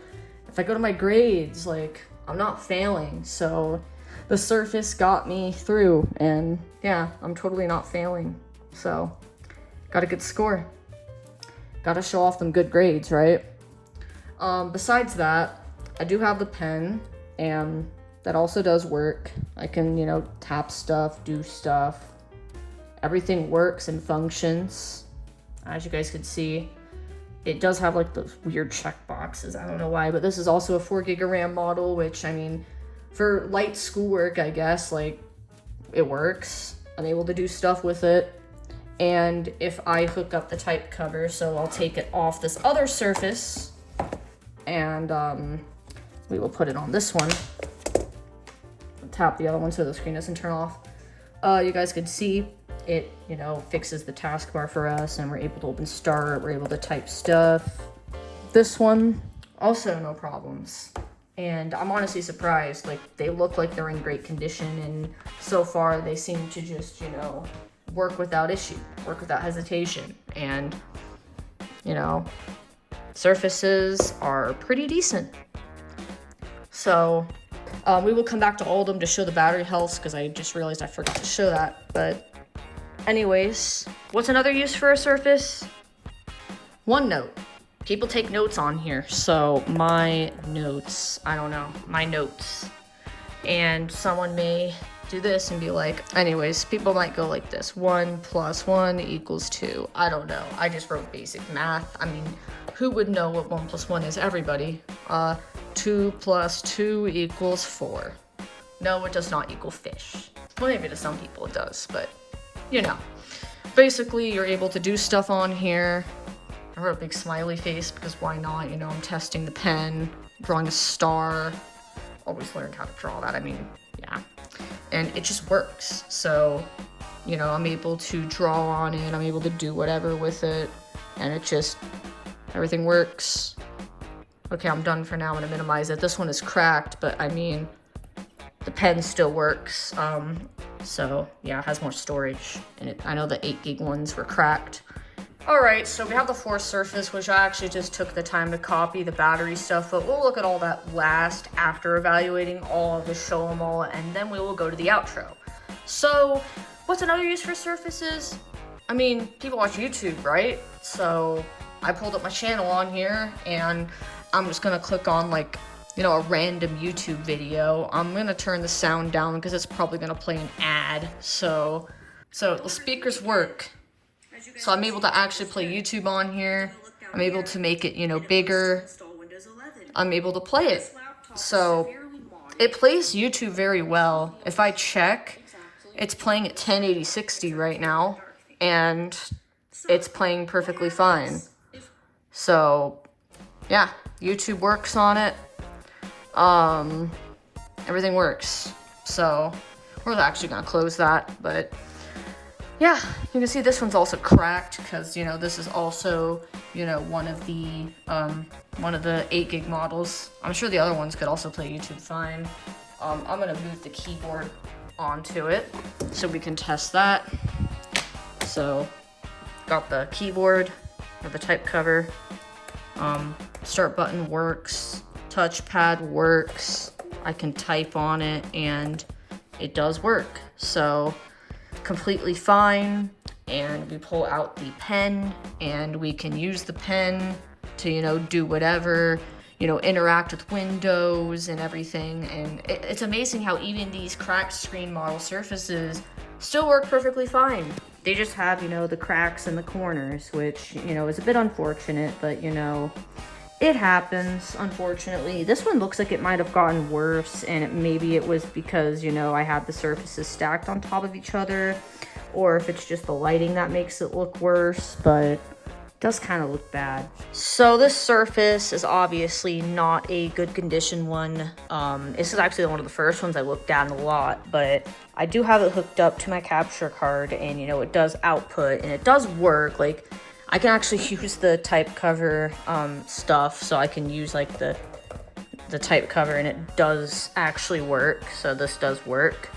if I go to my grades, like I'm not failing. So the Surface got me through and yeah, I'm totally not failing. So got a good score. Got to show off them good grades, right? Besides that, I do have the pen and that also does work. I can, you know, tap stuff, do stuff. Everything works and functions. As you guys can see, it does have like those weird check boxes. I don't know why, but this is also a 4 gig of RAM model, which I mean, for light schoolwork, I guess, like it works. I'm able to do stuff with it. And if I hook up the type cover, so I'll take it off this other Surface and we will put it on this one. Tap the other one so the screen doesn't turn off. You guys can see it, you know, fixes the taskbar for us and we're able to open start, we're able to type stuff. This one, also no problems. And I'm honestly surprised, like they look like they're in great condition and so far they seem to just, you know, work without issue, work without hesitation. And, you know, Surfaces are pretty decent. So we will come back to all of them to show the battery health because I just realized I forgot to show that. But anyways, what's another use for a Surface? OneNote. People take notes on here. So my notes, I don't know, my notes. And someone may do this and be like, anyways, people might go like this. 1 + 1 = 2. I don't know. I just wrote basic math. I mean, who would know what 1 + 1 is? Everybody. 2 + 2 = 4. No, it does not equal fish. Well, maybe to some people it does, but you know. Basically, you're able to do stuff on here. I wrote a big smiley face because why not? You know, I'm testing the pen, drawing a star. Always learned how to draw that. I mean, yeah. And it just works. So, you know, I'm able to draw on it. I'm able to do whatever with it. And it just, everything works. Okay, I'm done for now. I'm gonna minimize it. This one is cracked, but I mean, the pen still works. So yeah, it has more storage. And I know the 8 gig ones were cracked. All right, so we have the 4 Surface, which I actually just took the time to copy the battery stuff, but we'll look at all that last after evaluating all of the show 'em all, and then we will go to the outro. So what's another use for Surfaces? I mean, people watch YouTube, right? So I pulled up my channel on here and I'm just gonna click on like you know, a random YouTube video. I'm gonna turn the sound down because it's probably gonna play an ad. So the speakers work. So I'm able to actually play YouTube on here. I'm able to make it, you know, bigger. I'm able to play it. So it plays YouTube very well. If I check, it's playing at 1080/60 right now, and it's playing perfectly fine. So yeah, YouTube works on it. Everything works. So we're actually gonna close that, but yeah, you can see this one's also cracked because, you know, this is also, you know, one of the 8 gig models. I'm sure the other ones could also play YouTube fine. I'm gonna move the keyboard onto it so we can test that. So got the keyboard or the type cover. Start button works, touchpad works. I can type on it and it does work. So completely fine. And we pull out the pen and we can use the pen to, you know, do whatever, you know, interact with windows and everything. And it's amazing how even these cracked screen model surfaces still work perfectly fine. They just have, you know, the cracks in the corners, which, you know, is a bit unfortunate, but, you know, it happens, unfortunately. This one looks like it might have gotten worse, and maybe it was because, you know, I had the surfaces stacked on top of each other, or if it's just the lighting that makes it look worse, but it does kind of look bad. So this surface is obviously not a good condition one. This is actually one of the first ones I looked at a lot, but I do have it hooked up to my capture card, and, you know, it does output, and it does work. Like, I can actually use the type cover stuff, so I can use like the type cover, and it does actually work. So this does work.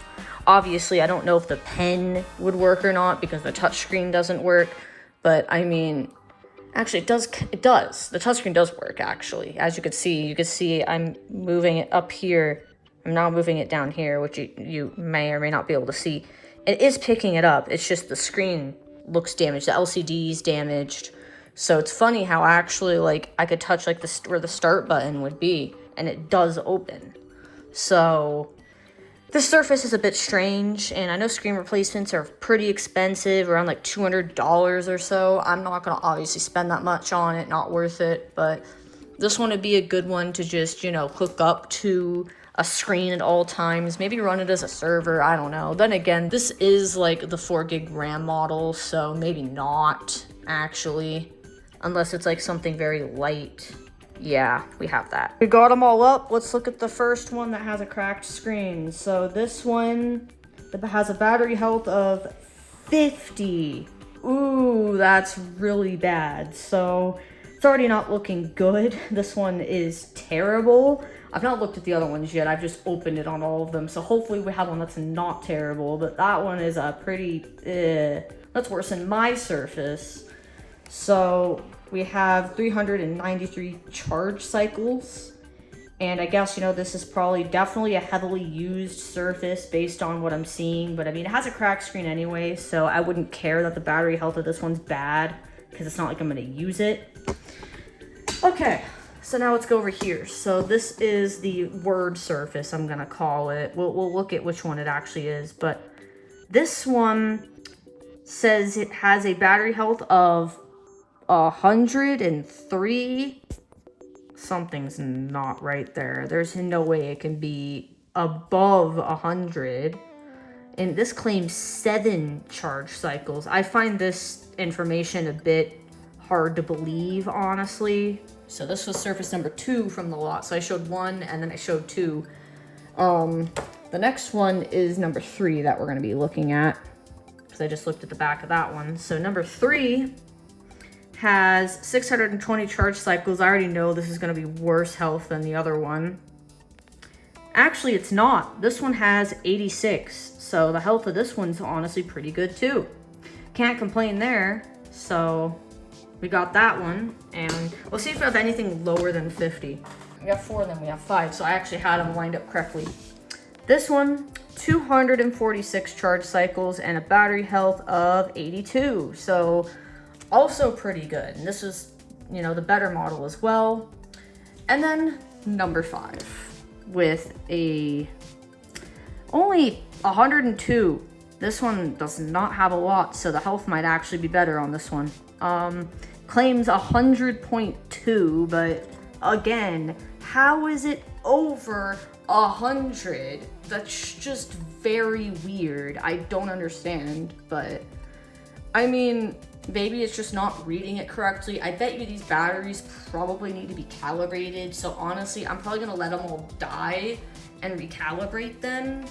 Obviously, I don't know if the pen would work or not because the touchscreen doesn't work, but I mean, actually it does. The touchscreen does work, actually. As you can see I'm moving it up here. I'm now moving it down here, which you may or may not be able to see. It is picking it up. It's just the screen looks damaged. The LCD is damaged. So it's funny how actually, like, I could touch like where the start button would be, and it does open. So this surface is a bit strange, and I know screen replacements are pretty expensive, around like $200 or so. I'm not gonna obviously spend that much on it, not worth it, but this one would be a good one to just, you know, hook up to a screen at all times, maybe run it as a server, I don't know. Then again, this is like the 4 gig RAM model, so maybe not, actually, unless it's like something very light. Yeah, we have that. We got them all up. Let's look at the first one that has a cracked screen. So this one has a battery health of 50. Ooh, that's really bad. So it's already not looking good. This one is terrible. I've not looked at the other ones yet. I've just opened it on all of them. So hopefully we have one that's not terrible. But that one is a pretty, that's worse than my Surface. So we have 393 charge cycles. And I guess, you know, this is probably definitely a heavily used Surface based on what I'm seeing. But I mean, it has a cracked screen anyway, so I wouldn't care that the battery health of this one's bad because it's not like I'm gonna use it. Okay, so now let's go over here. So this is the Word Surface, I'm gonna call it. We'll look at which one it actually is. But this one says it has a battery health of 103. Something's not right there. There's no way it can be above 100. And this claims 7 charge cycles. I find this information a bit hard to believe, honestly. So this was Surface number 2 from the lot. So I showed 1 and then I showed 2. The next one is number 3 that we're going to be looking at, because I just looked at the back of that one. So number 3 has 620 charge cycles. I already know this is going to be worse health than the other one. Actually, it's not. This one has 86. So the health of this one's honestly pretty good too. Can't complain there. So we got that one. And we'll see if we have anything lower than 50. We got 4, then we have 5. So I actually had them lined up correctly. This one, 246 charge cycles and a battery health of 82. So also pretty good. And this is, you know, the better model as well. And then number 5 with only 102. This one does not have a lot, so the health might actually be better on this one. Claims 100.2, but again, how is it over 100? That's just very weird. I don't understand, but I mean, maybe it's just not reading it correctly. I bet you these batteries probably need to be calibrated. So honestly, I'm probably gonna let them all die and recalibrate them.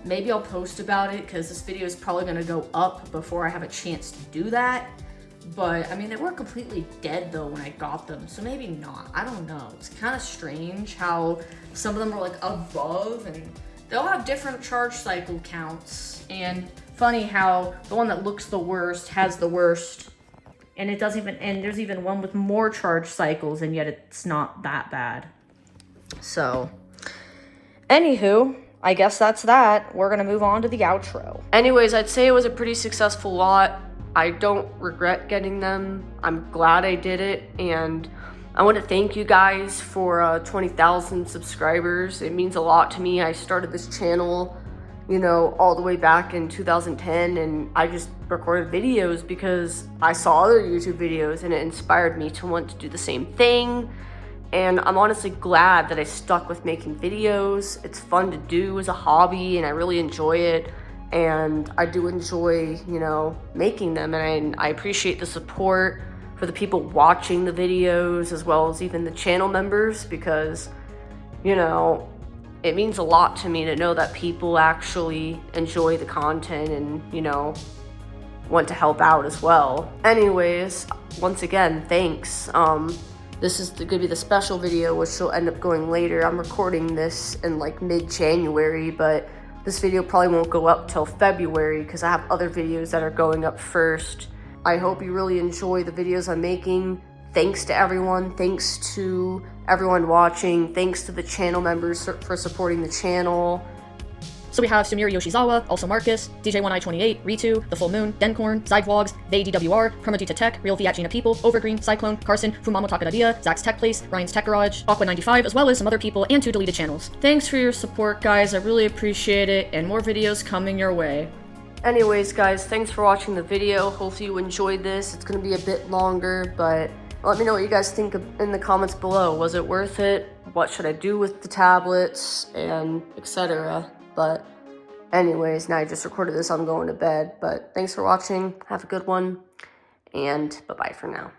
Maybe I'll post about it because this video is probably gonna go up before I have a chance to do that. But I mean, they were completely dead though when I got them, so maybe not. I don't know. It's kind of strange how some of them are like above, and they all have different charge cycle counts. And funny how the one that looks the worst has the worst, and it doesn't even. And there's even one with more charge cycles, and yet it's not that bad. So, anywho, I guess that's that. We're gonna move on to the outro. Anyways, I'd say it was a pretty successful lot. I don't regret getting them. I'm glad I did it, and I want to thank you guys for 20,000 subscribers. It means a lot to me. I started this channel, you know, all the way back in 2010, and I just recorded videos because I saw other YouTube videos and it inspired me to want to do the same thing. And I'm honestly glad that I stuck with making videos. It's fun to do as a hobby, and I really enjoy it. And I do enjoy, you know, making them, and I appreciate the support for the people watching the videos as well as even the channel members, because, you know, it means a lot to me to know that people actually enjoy the content and, you know, want to help out as well. Anyways, once again, thanks. This is gonna be the special video, which will end up going later. I'm recording this in like mid-January, but this video probably won't go up till February because I have other videos that are going up first. I hope you really enjoy the videos I'm making. Thanks to everyone. Thanks to everyone watching. Thanks to the channel members for supporting the channel. So we have Sumiri Yoshizawa, also Marcus, DJ1I28, Ritu, The Full Moon, Dencorn, Zydvlogs, DWR, Permadita Tech, Real Fiat Gina People, Overgreen, Cyclone, Carson, Fumamo Takaradia, Zach's Tech Place, Ryan's Tech Garage, Aqua95, as well as some other people and 2 deleted channels. Thanks for your support, guys. I really appreciate it, and more videos coming your way. Anyways, guys, thanks for watching the video. Hopefully you enjoyed this. It's gonna be a bit longer, but let me know what you guys think in the comments below. Was it worth it? What should I do with the tablets? And etc. But anyways, now I just recorded this, I'm going to bed. But thanks for watching. Have a good one. And bye-bye for now.